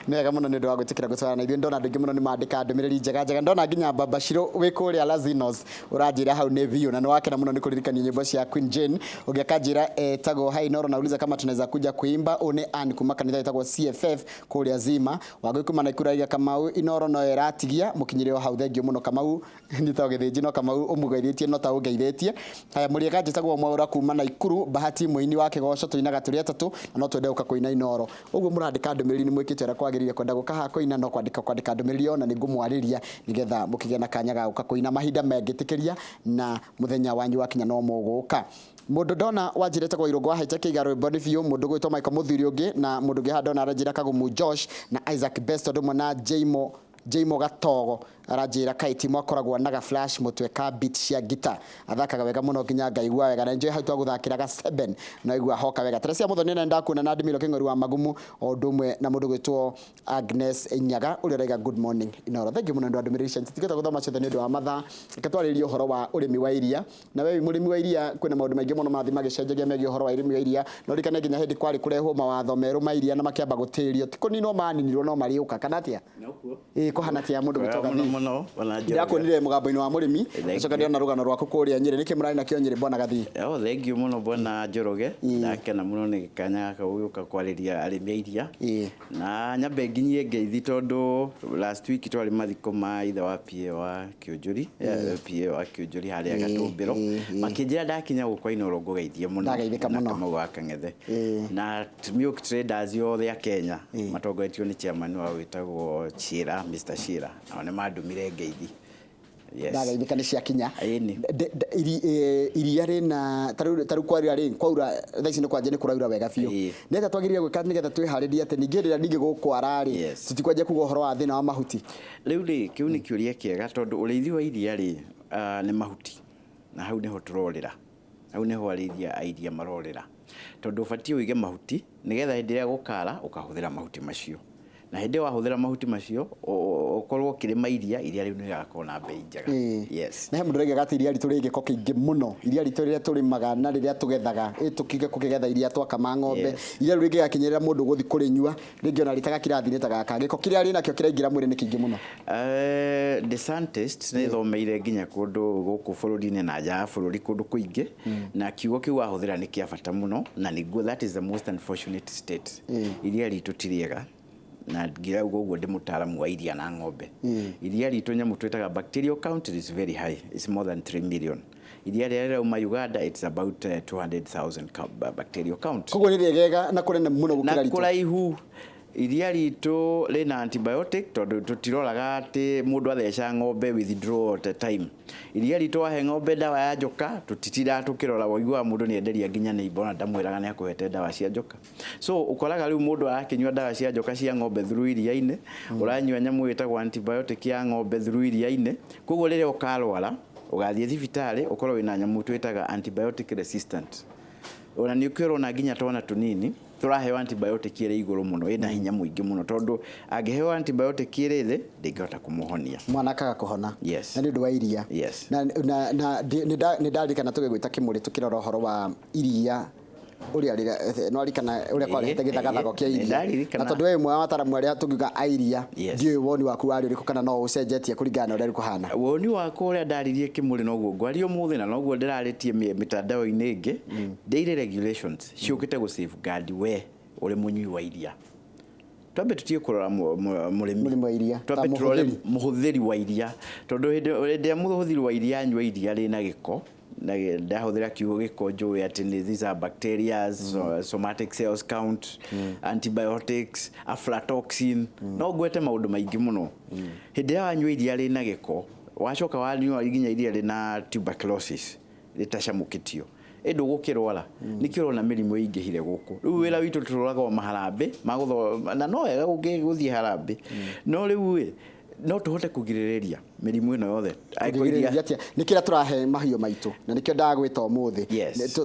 nega muno ni ndwa gwitikira gutwara na ithuĩ ndona andũ aingĩ muno ni mandĩka ndũmĩrĩri njega ndona nginya Babashiro wĩ kũrĩa Lazinos ũranjĩra hau nĩ biũ na nĩ wakena muno nĩ kũririkania nyĩmbo cia Queen Jane ũngĩakanjĩra etagwo Hainoro na uliza kama tunaweza kuja kuimba une and kuma kanitha etagwo CFF kũrĩa Zima wagĩ kuma na ikũraiga Kamau Inoro no eratigia mũkinyĩre hau thengio muno Kamau nitao gĩthĩnji no Kamau ũmũgeithĩtie no ta ũngeithĩtie haya mũrĩa kanjĩtagwo Mwaura kuma na Ikuru Bahati mũini wa Kĩgoco tũinaga tũrĩ atatũ na no twende ũkakoina Inoro ũguo mũrandĩka ndũmĩrĩri nĩ mwĩkĩte ũrĩa kwagĩrĩire kwenda gũkaha koina no kwandĩka ndũmĩrĩri ona nĩ ngũmwarĩria nĩgetha mũkĩgĩa na kanya ga gũkakoina mahinda mengĩtĩkĩria na mũthenya wanyu wakinya no mũgũka mundu ndona wanjirete kwa Irũngũ wahete kĩiga rwĩmbo nĩ biũ mundu gwĩtwo Michael Mũthuri ũngĩ na mundu ũngĩ handona aranjĩra Kagumu Josh na Isaac Best ndũmwe na Jaimo Gatogo aranjĩra Kaiti mwakoragwo na ga flash mutwe ka beat cia guitar athakaga wega muno nginya ngaigua wega na enjoy hau twaguthakĩra ga 7 na igua hoka wega Teresia Muthoni nenda kuona na Ndimiro Kĩng'ori wa Magumu o ndumwe na mundu gwĩtwo Agnes Nyaga ũrĩa raiga good morning Inoro thank you muno ndu admiration titigeta guthoma ciothe nĩ ndu wa mathaa ikatwarĩria ũhoro wa ũrĩmi wa iria na wewe mũrĩmi wa iria kwĩna maũndũ maingĩ mũno mathi magĩcenjagia megie ũhoro wa ũrĩmi wa iria no rikane nginya hĩndĩ kwarĩ kũrehwo mawatho merũ ma iria na makĩamba gũtĩrio tiko nino maninirwo no mariũka kana atia kũhana tia mundu gwĩtwo muno ndakonire mugambo-inĩ wa mũrĩmi acoka ndiona rũgano rwaku kũrĩa Nyĩrĩ nĩkĩ mũrarĩ nakĩo Nyĩrĩ bwana Gathii thank you muno bwana Njoroge ndakena muno nĩ gĩkanya gaka gũka kwarĩria arĩmi a iria na nyambe nginyie ngeithi tondũ last week twarĩ mathiko ma ithe wa PA wa Kĩũnjũri PA wa Kĩũnjũri harĩa Gatũmbĩro makĩnjĩra ndakinya gũkwa Inoro ngũgeithie mũno Kamau wa Kang'ethe na milk traders yothe a Kenya matongoretio nĩ chairman wa wĩtagwo Chira Mr Chira na nĩ mandumire ngeithi ndageithĩka nĩ ciakinya iria rĩna tarĩu kwaura thaa ici nĩ kwanja nĩ kũraura wega biũ nĩgetha twagĩrĩire gwĩka nĩgetha twĩharĩrie atĩ ningĩ rĩrĩa ningĩ gũkwara-rĩ tũtikwanjia kuga ũhoro wa thĩna wa mahuti rĩu rĩ kĩu nĩ kĩũria kĩega tondũ ũrĩithi wa iria rĩ nĩ mahuti na hau nĩho tũrorĩra hau nĩho arĩithia a iria marorĩra tondũ ũbatiĩ ũige mahuti nĩgetha hĩndĩ ĩrĩa gũkara ũkahũthĩra mahuti macio na hĩndĩ wahũthĩra mahuti macio ũkorwo kĩrĩma iria rĩu nĩ rĩgakorwo na bei njega na he mũndũ rĩngĩ gati iria ritũ rĩ gĩko kĩingĩ mũno iria ritũ rĩrĩa tũrĩmaga na rĩrĩa tũgethaga tũkige kũgetha iria twakama ng'ombe iria rĩu rĩngĩ gakinyĩrĩra mũndũ gũthi kũrĩnyua rĩngĩ ona rĩtaga kĩrathi-inĩ ta gaka gĩko kĩrĩa rĩ nakĩo kĩraingĩra mwĩrĩ nĩ kĩingĩ mũno the scientist nĩ thomeire nginya kũndũ gũkũ bũrũri-inĩ na nja ya bũrũri kũndũ kũingĩ na kiugo kĩu wahũthĩra nĩ kĩa bata mũno na nĩguo that is the most unfortunate state iria ritũ ti rĩega na ngirauga ũguo ndĩ mũtaaramu wa iria na ng'ombe iria ritũ nyamũ twĩtaga bacterial count is very high it's more than 3 million iria rĩrĩa rĩrauma Uganda it's about 200,000 bacterial count koguo nĩ rĩegega na kũnene mũno gũkĩra ritũ na kũraihu iria ritũ rĩna antibiotic tondũ tũtiroraga atĩ mũndũ atheca ng'ombe withdraw at a time iria ritũ wahe ng'ombe ndawa ya njoka tũtitira tũkĩrora woigua mũndũ nĩ enderia nginya nĩ ibona ndamwĩraga nĩ akũhete ndawa cia njoka so ũkoraga rĩu mũndũ arakĩnyua ndawa cia njoka cia ng'ombe through iria-inĩ ũranyua nyamũ ĩtagwo antibiotic ya ng'ombe through iria-inĩ koguo rĩrĩa ũkarwara ũgathiĩ thibitarĩ ũkorwo wĩna nyamũ twĩtaga antibiotic resistant ona nĩ ũkĩrona nginya twana tũnini tũraheo antibiotic ĩrĩ igũrũ mũno ĩna hinya mũingĩ mũno tondũ angĩheo antibiotic ĩrĩ thĩ ndĩngĩhota kũmũhonia mwana akaga kũhona na nĩ ũndũ wa iria na nĩ ndarikana tũgĩgwĩta Kĩmũrĩ tũkĩrora ũhoro wa iria ũrĩa rĩrĩa no arikana ũrĩa kwarĩte gĩthagathago kĩa iria na tondũ we mwe wataaramu arĩa tũngiuga airia ndiũĩ woni waku warĩ ũrĩkũ kana no ũcenjetie kũringana na ũrĩa rĩkũhana woni wakwa ũrĩa ndaririe Kĩmũrĩ noguo ngwaria ũmũthĩ na noguo ndĩrarĩtie mĩtandao-inĩ ĩngĩ daily regulations ciũkĩte gũ safeguard we ũrĩ mũnyui wa iria twambe tutige kũrora mũrĩmi wa iria twambe tũrore mũhũthĩri wa iria tondũ hĩndĩ ya mũhũthĩri wa iria anyua iria rĩna gĩko na ndahũthĩra kiugo gĩko njũĩ atĩ these are bacteria somatic cells count antibiotics aflatoxin no gwete maũndũ maingĩ mũno hĩndĩ ya wanyua iria rĩna gĩko wacoka wanyua nginya iria rĩna tuberculosis rĩtacamũkĩtio ndũgũkĩrwara nĩkĩo ũrona mĩrimũ ĩingĩhire gũkũ rĩu wĩra witũ tũroraga maharambĩ na no wega gũthiĩ harambĩ no rĩu no tũhote kũgirĩrĩria mĩrimũ ĩno yothe nĩ kĩrĩa tũrahe mahiũ maitũ na nĩkĩo ndagwĩta ũmũthĩ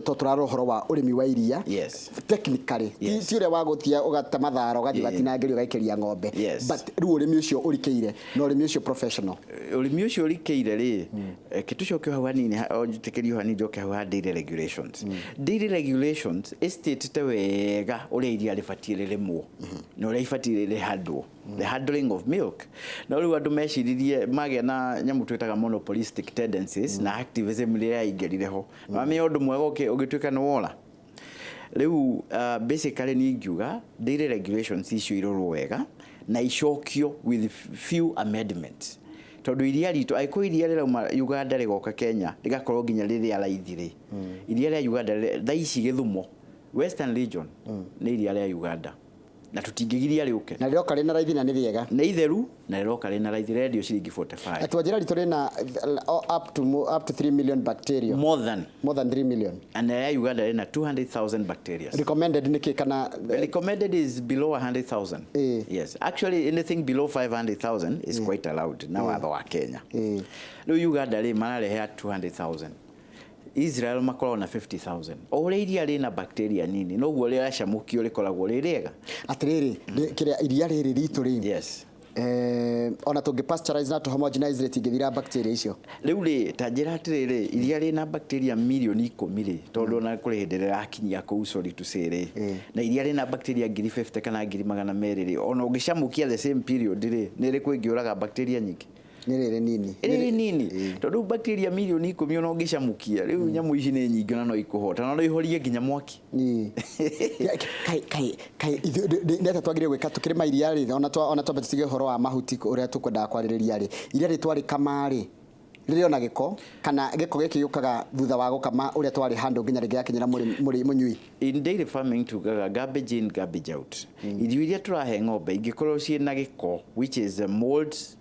tũrarora ũhoro wa ũrĩmi wa iria technically ti ũrĩa wa gũtia ũgate mathara ũgathiĩ gatinangĩrio ũgaikĩria ng'ombe but rĩu ũrĩmi ũcio ũrikĩire na ũrĩmi ũcio professional ũrĩmi ũcio ũrikĩire rĩ kĩtucoke hau hanini njĩtĩkĩrio hanini njoke hau ha dairy regulations dairy regulations estate wega ũrĩa iria rĩbatiĩ rĩrĩmwo na ũrĩa ibatiĩ rĩhandwo the handling of milk na rĩu andũ meciririe magĩa na nyamũ twĩtaga monopolistic tendencies na activism rĩrĩa yaingĩrire ho na mĩo ũndũ mwega ũgĩtuĩka nĩ wora rĩu basically nĩ ingiuga dairy regulations icio irorwo wega na icokio with few amendments tondũ iria ritũ aiko iria rĩrauma Uganda rĩgoka Kenya rĩgakorwo nginya rĩrĩa raithi rĩ iria rĩa Uganda thaa ici Gĩthumo Western Region nĩ iria rĩa Uganda na tutingĩgiria rĩũke na rĩroka rĩna raithi na nĩ rĩega nĩ itheru na rĩroka rĩna raithi rendio ciringi 45 atwajira ritũ rĩna up to 3 million bacteria more than 3 million and ya Uganda rĩna 200,000 bacteria recommended nĩ kana recommended is below 100,000 yes actually anything below 500,000 is quite allowed na watho wa Kenya rĩu Uganda rĩ mararehe 200,000 Israel makoragwo na 50,000 o iria rĩna bacteria nini noguo rĩracamũkio rĩkoragwo rĩrĩega atĩrĩrĩ kĩrĩa iria rĩrĩ ritũ rĩ yes ona tũngĩ pasteurize na tũ homogenize rĩtingĩthira bacteria icio rĩu rĩ ta njĩra atĩrĩrĩ iria rĩna bacteria milioni 10 rĩ tondũ ona kũrĩ hĩndĩ rĩrakinyia kũu sorry to say rĩ na iria rĩna bacteria 50,000 kana 200,000 rĩ ona ũngĩcamũkia the same period rĩ nĩ rĩ kwĩngĩũraga bacteria nyingĩ nĩ nini tondũ bacteria milioni 10 ona ũngĩcamũkia rĩu nyamũ ici nĩ nyingĩ na no ikũhota na no ihorie nginya mwaki kai neta twagire gwĩka tũkĩrĩma iria rĩ ona twambe tũtige ũhoro wa mahuti ũrĩa tũkwendaga kwarĩrĩria rĩ iria rĩ twarĩkama rĩ rĩrĩ ona gĩko kana gĩko gĩkĩ gĩũkaga thutha wa gũkama ũrĩa twarĩ handũ nginya rĩgĩakinyĩra mũnyui in dairy farming tugaga garbage in garbage out irio iria tũrahe ng'ombe ingĩkorwo ciĩna gĩko which is molds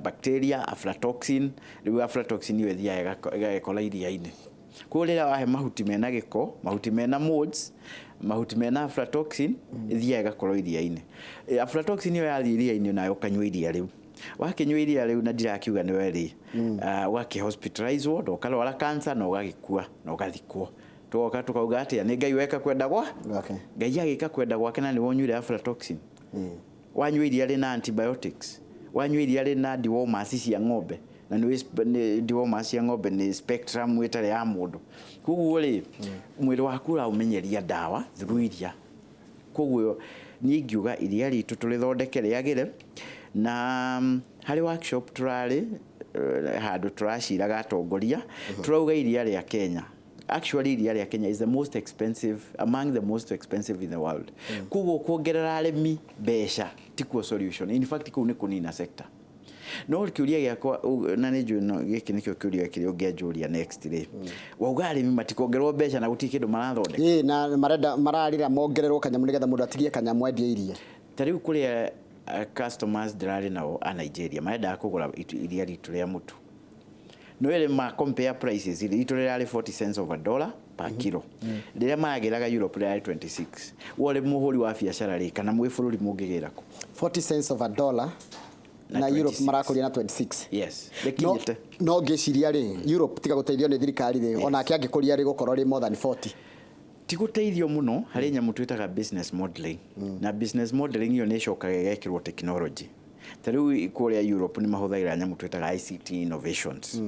bacteria aflatoxin rĩu aflatoxin iyo thiaga ĩgagĩkora iria-inĩ kwa rĩrĩa wahe mahuti mena gĩko mahuti mena molds mahuti mena aflatoxin thiaga ĩgakorwo iria-inĩ aflatoxin iyo yathiĩ iria-inĩ nayo kanyua iria rĩu wakĩnyua iria rĩu na ndirakiuga nĩ weri wakĩ hospitalize ward ũkarwara cancer na ũgagĩkua na ũgathikwo tugoka tukauga atĩa nĩ Ngai weka kwenda gwa Ngai agĩka kwenda gwake na nĩ wonyuire aflatoxin wanyua iria rĩna antibiotics wanyua iria rĩna dewormers cia ng'ombe na nĩ dewormers cia ng'ombe nĩ spectrum ĩtarĩ ya mũndũ koguo rĩ mwĩrĩ waku ũraumenyeria ndawa through iria koguo niĩ ngiuga iria ritũ tũrĩthondeke rĩagĩre na harĩ workshop turarĩ handũ turaciraga atongoria turauga iria rĩa Kenya actually iria rĩa Kenya is the most expensive among the most expensive in the world koguo kuongerera arĩmi mbeca tikuo solution in fact kũu nĩ kũnina sector no kĩũria gĩakwa na nĩ njũĩ gĩkĩ nĩkĩo kĩũria kĩrĩa ũngĩanjũria next rĩ wauga arĩmi matikongerwo mbeca na gũtirĩ kĩndũ marathondeka na mararĩra mongererwo kanyamũ nĩgetha mũndũ atigie kanyamũ endia iria ta rĩu kũrĩa customers ndĩrarĩ nao a Nigeria marendaga kũgũra iria ritũ rĩa mũtu no ele ma compare prices ritũ rĩrarĩ 40 cents of a dollar per kilo rĩrĩa magĩraga Europe rĩarĩ 26 wole mũhũri wa biacara rĩ kana mwĩ bũrũri mũngĩgĩra kũ 40 cents of a dollar na Europe marakũria na 26 yes no ngĩciria rĩ Europe tiga gũteithio nĩ thirikari rĩ ona kĩangĩkũria rĩ gũkorwo rĩ more than 40 tiguteithio muno harĩ nyamũ twĩtaga business modeling na business modeling iyo nĩ cokaga ĩgekĩrwo technology ta rĩu kũrĩa Europe nĩ mahũthagĩra nyamũ twĩtaga ICT innovations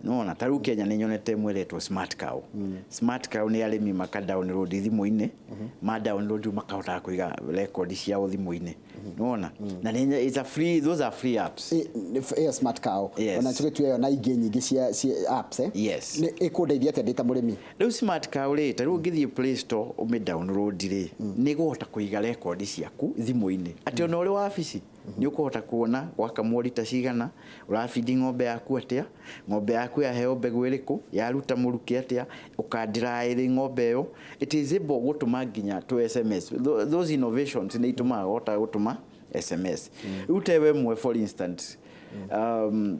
nona ta rĩu Kenya nĩ nyonete mweretwo smart cow smart cow nĩ arĩmi maka download thimũ-inĩ ma download makahota kũiga record ciao thimũ-inĩ nona na it's a free those are free apps smart cow ona tũgĩtuo na ingĩ nyingĩ cia apps yes nĩ ĩkũndeithia atĩa ndĩta mũrĩmi rĩu smart cow rĩ ta rĩu ũngĩthiĩ Play Store ũmĩ download rĩ nĩ gũhota kũiga record ciaku thimũ-inĩ atĩ ona ũrĩ wabici nĩ ũkũhota kuona wakamwo lita cigana ũrafidi ng'ombe yaku atĩa ng'ombe yaku yaheo mbegũ ĩrĩkũ yaruta mũrukĩ atĩa ũkandiraĩrĩ ng'ombe ĩyo it is able gũtũma nginya to SMS those innovations nĩ itũmaga gũta gũtũma SMS rĩu tewe mwe for instance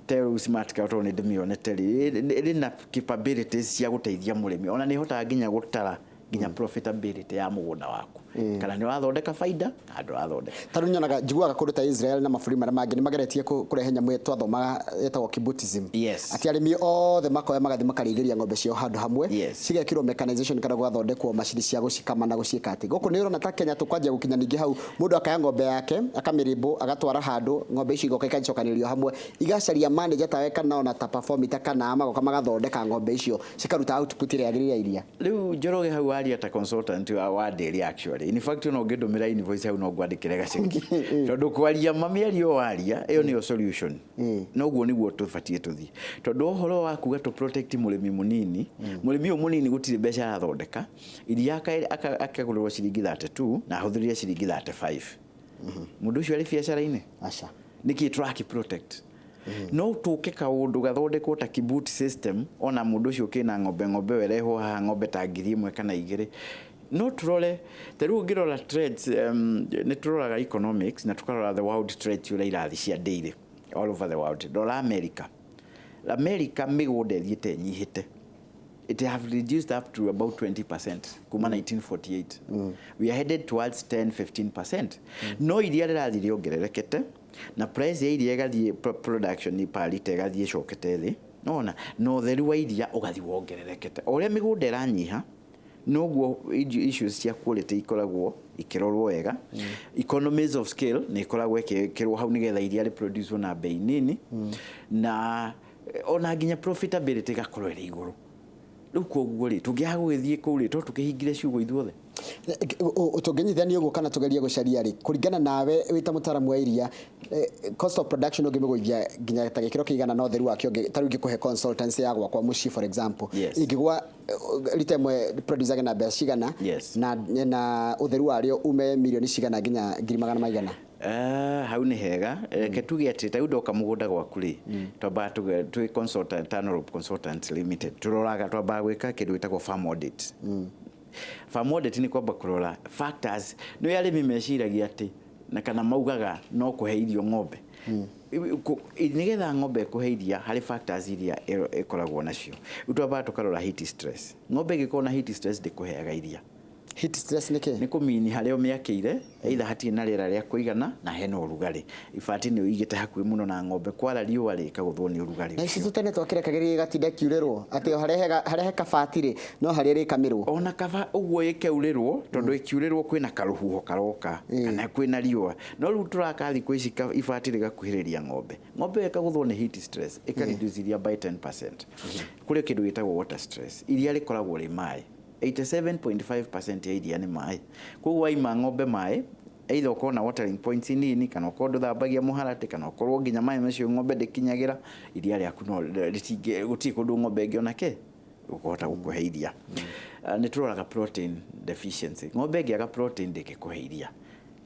tell smart cow to nĩ ndĩmĩonete rĩ capabilities cia gũteithia mũrĩmi ona nĩ hotaga nginya gũtara nginya profitability ya mũgũnda waku kana nĩ wathondeka faida kana ndũrathondeka. Tarũ nyonaga njiguaga kũndũ ta Israel na mabũrũri marĩa mangĩ nĩ mageretie kũrehe nyamũ twathomaga etagwo kibbutzism. Ati arĩmi othe makoya magathi makarĩithĩria ng'ombe ciao handũ hamwe cigekĩrwo mechanization kana gwathondekwo macini cia gũcikama na gũciĩka atĩ gũkũ nĩ ũrona ta Kenya tũkwanjia gũkinya ningĩ hau mũndũ akaya ng'ombe yake akamĩrĩmbũ agatwara handũ ng'ombe icio igoka ikacokanĩrĩrio hamwe igacaria manager ta weka naona ta performita kana magoka magathondeka ng'ombe icio cikaruta output ĩrĩa yagĩrĩire ya iria. Rĩu Njoroge hau aria ta consultant wa dairy actually in fact no ngĩndũmĩra invoice hau no ngwandĩkĩre gaceki tondũ kwaria mamĩario waria ĩyo nĩyo solution noguo nĩguo tũbatie tũthiĩ tondũ ũhoro wa kuga to protect mũrĩmi mũnini mũrĩmi ũyũ mũnini gũtirĩ mbeca arathondeka iria akagũrĩrwo ciringi 32 na ahũthĩrire ciringi 35 mũndũ ũcio arĩ biacara-inĩ aca nĩkĩ track protect no tũke kaũndũ gathondekwo ta kibut system ona mũndũ ũcio kĩna ng'ombe werehwo haha ng'ombe ta 1,000 kana 2 no turore teru ngirora trades nĩ turoraga economics na tukarora the world trades ũrĩa irathi cia dairy all over the world dola America mĩgũnda ĩthiĩte nyihĩte it have reduced up to about 20% kuma 1948 we are headed towards 10-15% no iria rĩrathi rĩongererekete na price ya iria ĩgathiĩ production ni palita ĩgathiĩ cokete thĩ nona no theru wa iria ũgathi wongererekete o ũrĩa mĩgũnda ĩranyiha noguo issues cia quality ikoragwo ikirorwo wega economies of scale nĩ ikoragwo ikirwo hau nigetha iria rĩ produce na bei nini na ona nginya profitability gakorwo ĩrĩ igũrũ rĩu koguo rĩ tũngĩaga gũgĩthiĩ kũu rĩ to tũkĩhingire ciugo ithuothe ũtũngĩnyithania ũguo kana tũgerie gũcaria rĩ kũringana nawe wĩta mũtaramu wa iria cost of production ũngĩmĩgũithia nginya ta gĩkĩro kĩigana na ũtheru wakĩo ta rĩu ngĩkũhe consultancy ya gwakwa mũciĩ for example ingĩgwa rita ĩmwe producer na mbeca cigana na ũtheru warĩo ume milioni cigana nginya 100,000 hau nĩ hega reke tuge atĩ ta ndoka mũgũnda gwaku rĩ twamba twĩ consultant Tanorope Consultants Limited turoraga twamba gwĩka kĩndũ gĩtagwo farm audit farm audit nĩ kwamba kũrora factors nĩ arĩmi meciragia atĩ na kana maugaga no kũhe irio ng'ombe nigetha ng'ombe kũhe iria harĩ factors iria ĩkoragwo nacio twamba tũkarora heat stress ng'ombe ĩgĩkorwo na heat stress ndĩkũheaga iria heat stress nĩ kũmini harĩa ũmĩakĩire either hatirĩ na rĩera rĩa kũigana na hena ũrugarĩ ibati nĩ ũigĩte hakuhĩ mũno na ng'ombe kwara riũa rĩ kagũthwo nĩ ũrugarĩ na ici tene twakĩrekagĩrĩria gatinda kiurĩrwo atĩ harĩa kabati rĩ no harĩa rĩkamirwo ona kaba ũguo ĩkeurĩrwo tondũ ĩkiurĩrwo kwĩna karũhuho karoka kana kwĩna riũa no rĩu tũraka thikũ ici ibati rĩgakuhĩrĩria ng'ombe ĩkagũthwo nĩ heat stress ĩkareduce iria by 10% kũrĩ kĩndũ gĩtagwo water stress iria rĩkoragwo rĩ maĩ 87.5% ya iria nĩ maĩ koguo waima ng'ombe maĩ either ukorwo na watering points nini kana ukorwo ndũthambagia mũharatĩ kana ukorwo nginya maĩ macio ng'ombe ndĩkinyagĩra iria rĩaku no gũtirĩ kũndũ ng'ombe ĩngĩona ũkũhota gũkũhe iria nĩ tũroraga protein deficiency ng'ombe ĩngĩaga protein ndĩngĩkũhe iria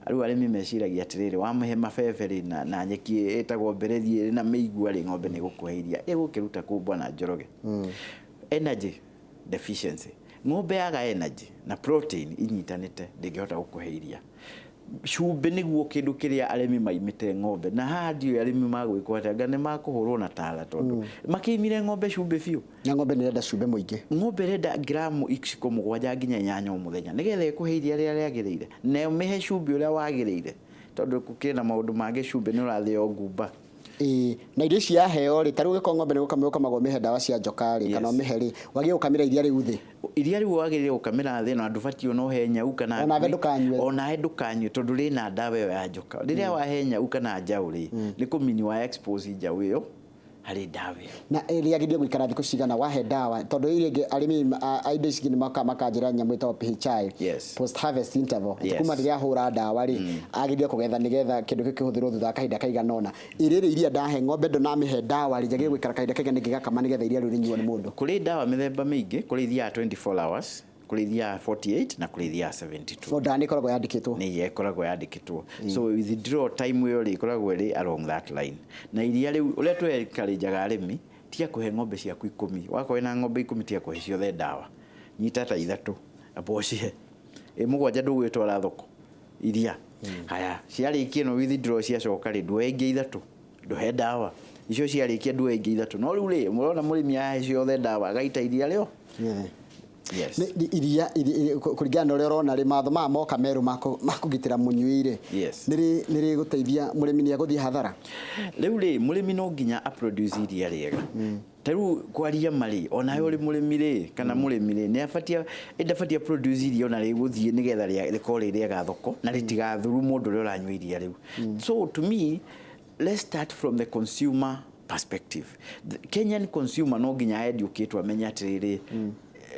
rĩu arĩmi meciragia atĩrĩrĩ wamĩhe mabebe rĩ na nyeki ĩtagwo mberethi na mĩigua rĩ ng'ombe nĩ gũkũhe iria ĩgũkĩruta kũu Bwana Njoroge energy deficiency ng'ombe yaga energy na protein inyitanĩte ndĩngĩhota gũkũhe iria cumbĩ nĩguo kĩndũ kĩrĩa arĩmi maimĩte ng'ombe na haha ndiũ arĩmi magwĩkwo atĩa anga nĩ makũhũrwo na tara tondũ makĩimire ng'ombe cumbĩ biũ na ng'ombe nĩ renda cumbĩ mũingĩ ng'ombe renda gramu 7 nginya 8 o mũthenya nĩgetha ĩkũhe iria rĩrĩa rĩagĩrĩire na ũmĩhe cumbĩ ũrĩa wagĩrĩire tondũ kũkĩrĩ na maũndũ mangĩ cumbĩ nĩ ũrathĩo ngumba na irio ici yaheo rĩ tarũ gĩko ng'ombe nĩ gũkamĩrwo mĩhe ndawa cia njoka rĩ kana mĩhe rĩ wagĩrĩirwo gũkamĩra iria rĩu thĩ iria rĩu wagĩrĩirwo gũkamĩra thĩ na ndũbatiĩ no he nyau kana ona ndũkanyue tondũ rĩna ndawa ĩyo ya njoka rĩrĩa wahe nyau kana njaũ rĩ nĩ kũmini wa expose njaũ ĩyo harĩ ndawa na rĩagĩrĩirwo gũikara thikũ cigana wahe ndawa tondũ iria ingĩ arĩmi indo ici nĩ makanjĩra nyamũ ĩtagwo PHI post harvest interval kuma rĩrĩa hũra ndawa rĩ agĩrĩirwo kũgetha nĩgetha kĩndũ kĩu kĩhũthĩrwo thutha wa kahinda kaigana ũna iria iria ndahe ng'ombe ndonamĩhe ndawa rĩ njagĩrĩirwo gũikara kahinda kaigana ngĩgakama nĩgetha iria rĩu rĩnyuo nĩ mũndũ kũrĩ ndawa mĩthemba mĩingĩ kũrĩ iria 24 hours kũrĩ iria 48 na kũrĩ iria 72 ndawa nĩ ĩkoragwo yandĩkĩtwo nĩ ĩkoragwo yandĩkĩtwo so withdraw time ĩyo rĩ ĩkoragwo ĩrĩ along that line na iria rĩu ũrĩa twekarinjaga arĩmi tia kũhe ng'ombe ciaku 10 wakorwo na ng'ombe 10 tia kũhe ciothe ndawa nyita ta 3 abocie mũgwanja ndũgwĩtwara thoko iria haya ciarĩkia no withdraw ciacoka rĩ ndũhe ingĩ 3 ndũhe ndawa icio ciarĩkia ndũhe ingĩ 3 no rĩu rĩ mũrona mũrĩmi ahe ciothe ndawa agaita iria rĩo Yes. Iria kuringana na uria urona ri matho ma moka meru makugitira munyuire. Yes. Niri guteithia murimi ni aguthie hathara. Riu ri murimi no nginya a produce iria riega. Taru kwaria mari ona yo ri murimi ri kana murimi ri ni abatia produce iria ona ri guthie nigetha rikore riega thoko na ritigathuru mundu ri uranywa iria riu. So to me, let's start from the consumer perspective. The Kenyan consumer no nginya educate amenya atiriri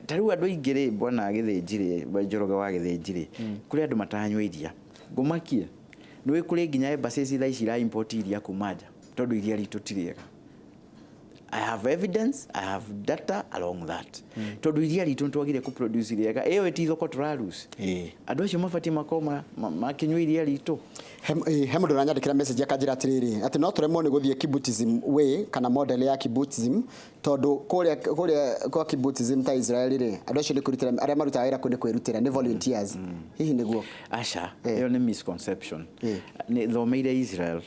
taru andu ingire bwana githinjire Njoroge wa githinjire kuri andu matanywa iria ngumakie nwe kuri nginya embassies tha ici ra import iria kumaja tondu iria ritu tiriega. I have evidence, I have data along that. Tondu iria ritu twagire ku produce riega eyo etithoko turarus andu acio mabati makoma makinywa iria ritu. He mundu uranyandikira message akanjira atiriri ati no turemwo ni guthie kibbutism way kana model ya kibbutism tondu kuria kwa kibbutism ta Israel ri andu acio ni kurutira aria marutaga wira kundi kwirutira ni volunteers. Hihi niguo Asha eyo ni misconception. Ni thomeire Israel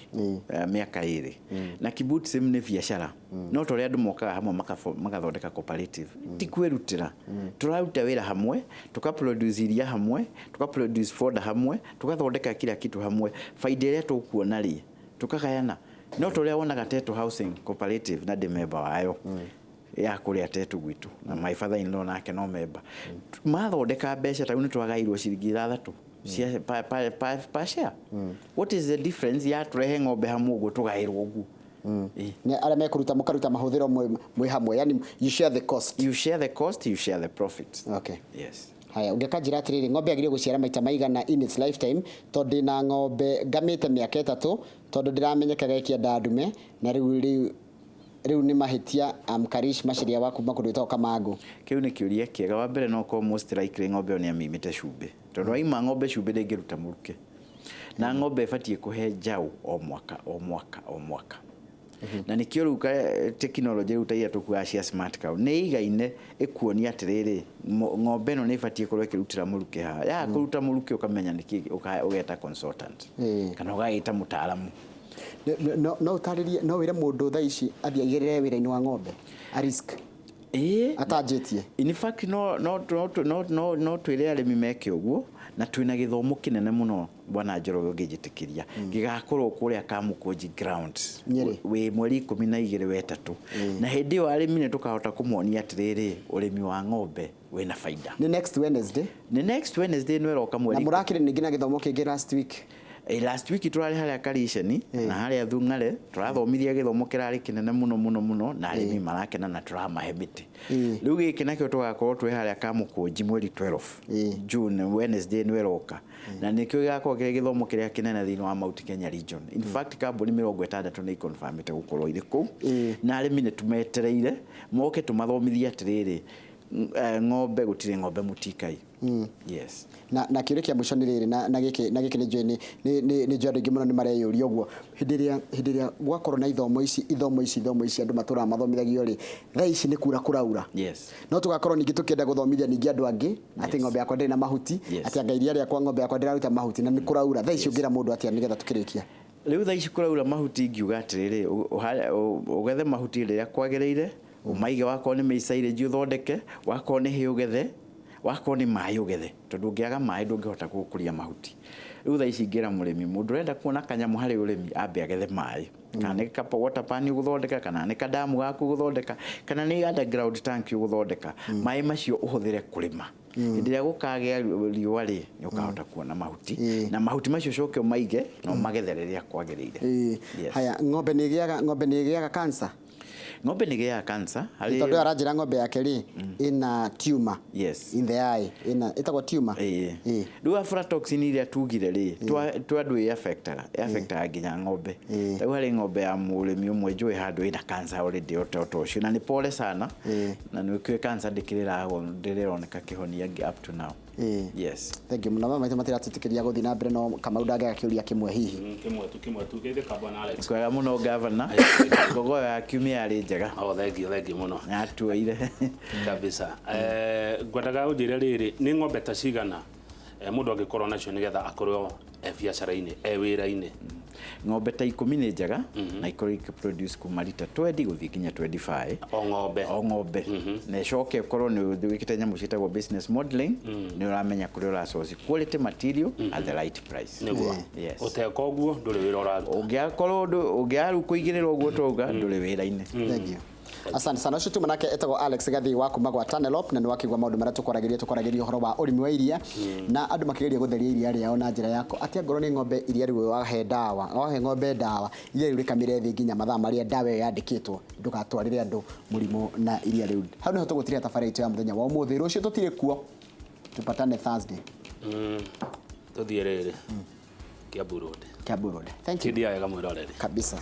miaka iri na kibbutism ni biashara no toria andu mokaga hamwe magathondeka cooperative ti kwirutira turaruta wira hamwe tukaproduce iria hamwe tukaproduce fodder hamwe tukathondeka kila kitu hamwe faida iria tukuona ri tukagayana no toria wonaga Tetu Housing Cooperative na de member wayo ya kuria Tetu gwitu na my father in law nake no member mathondeka mbeca ta ni twagairwo ciringi 3 cia pa share. What is the difference ya turehe ng'ombe hamwe uguo tugairwo uguo ni aria mekuruta mukaruta mahuthiro mwe hamwe, yani you share the cost, you share the profit. Okay, yes. Haya ungekanjira atiriri ng'ombe agirie guciara maita maigana in its lifetime tondu na ng'ombe ngamite miaka 3 tondu ndiramenyekaga ikienda ndume na riu ni mahitia Karish maciria waku makundu Kamango. Kiu ni kiuria kiega wa mbere no ko most likely ng'ombe ni amimite cumbi tondu aima ng'ombe cumbi ndingiruta muruke na ng'ombe ibatie kuhe njau o mwaka. Na nikio ruka technology rutaia tukua cia smart cow ni igaine ikuonia atiriri ng'ombe no ni ibatie kurwa kirutira muruke ha ya kuruta muruke ukamenya niki ugeta consultant kana ugaita mutaalamu no utaririe no wire mundu tha ici athia igirire wira-ini wa ng'ombe a risk atajetie. In fact no twire arimi meke uguo na twina githomo kinene muno bwana Njoroge ngijitikiria gigakorwo kuria Kamukunji ground we mweri 12 wetatu na hindi yo arimi ne tukahota kumuonia atiriri urimi wa ng'ombe wina faida. Ni next Wednesday no roka mweri na murakire ningi na githomo kingi last week turari haria Karisheni na haria Thung'are turathomithia githomo kirari kinene muno na arimi marakena na turamahe miti. Riu giki nakio tugakorwo twi haria Kamukunji mweri 12 June Wednesday no roka na nikio gigakorwo githomo kiria kinene thini wa Mount Kenya region. In fact kambuni 60 ni confirmite gukorwo iri ku na arimi ne tumetereire moke tumathomithia atiriri ng'ombe gutire ng'ombe mutikai. Yes. Na kiure kia mwisho ni riri na giki ni joini ni jado gimuno ni mareyuri oguo hindiria gwakorwo na ithomo ici andu matura mathomithagio ri tha ici ni kuraura. Yes. No tugakorwo ningi tukienda guthomithia ningi andu angi ati ng'ombe yakwa ndina mahuti ati angairia ria kwa ng'ombe yakwa ndiraruta mahuti na ni kuraura tha ici ungira mundu ati nigetha tukirikia riu tha ici kuraura mahuti ngiuga atiriri ugethe mahuti riria kwagereire umaige wako ni meisaire ju thondeke wako ni hiugethe wako ni mai ugethe tondu ngiaga mai ndungihota gukuria mahuti. Riu tha ici ngira murimi mundu renda kuona kanyamu hari urimi ambe agethe mai kana ni kapa water pan uguthondeka kana ni kadamu gaku uguthondeka kana ni underground tank uguthondeka mai macio uhuthire kurima ndiria gukagea riua ri ni ukahota kuona mahuti na mahuti macio coke maige no magethereria kwagereire. Haya ng'ombe ni giaga cancer. Ng'ombe ni giaga cancer hari tondu arajira ng'ombe yake ri ina tumor in the eye itagwa tumor riu aflatoxin iria tugire ri twandu affecta nginya ng'ombe riu hari ng'ombe ya murimi umwe njui handu ina cancer already otocio na ni pole sana na ni kwe cancer ndirironeka kihonia up to now. Yes. Thank you mama maita matira tutikiria guthi na mbere no Kamau ndaga kiuria kimwe hihi kimwe tu geithika bwana Alex kwega muno governor gogo ya kiumia ari njega. Thank you muno natuire kabisa ngwendaga unjire riri ni ng'ombe ta cigana mundu angikorwo nacio nigetha akorwo biacara-ini wira-ini? Ng'ombe ta 10 nĩ njega na ikorwo ikiproduce kuma lita 20 guthii nginya 25 o ng'ombe na icoke ukorwo ni wikite nyamu ciitagwo business modeling ni uramenya kuri ura source quality material at the right price niguo uteka uguo nduri wira uraruta ungiakorwo ungiaru kuigirira uguo toga nduri wira-ini. Thank you. Asante sana. Ucio tu manake etagwo Alex Gathi wa kuma gwa Tanelop na ni wakigwa maundu maria tukorageria horo wa urimi wa iria na andu makigeria gutheria iria riao na njira yako atia ngoro ni ng'ombe iria riu wahe dawa wahe ng'ombe dawa iria riu rikamire thi nginya mathaa maria dawa yandikitwo ndukatwarire andu murimu na iria riu hau niho tugutiria tafari itu ya muthenya wa umuthi rucio tutire kuo tupatane Thursday tuthie riri Kiambu Road. Kiambu Road. Thank you. Kidia wega mwirorere kabisa.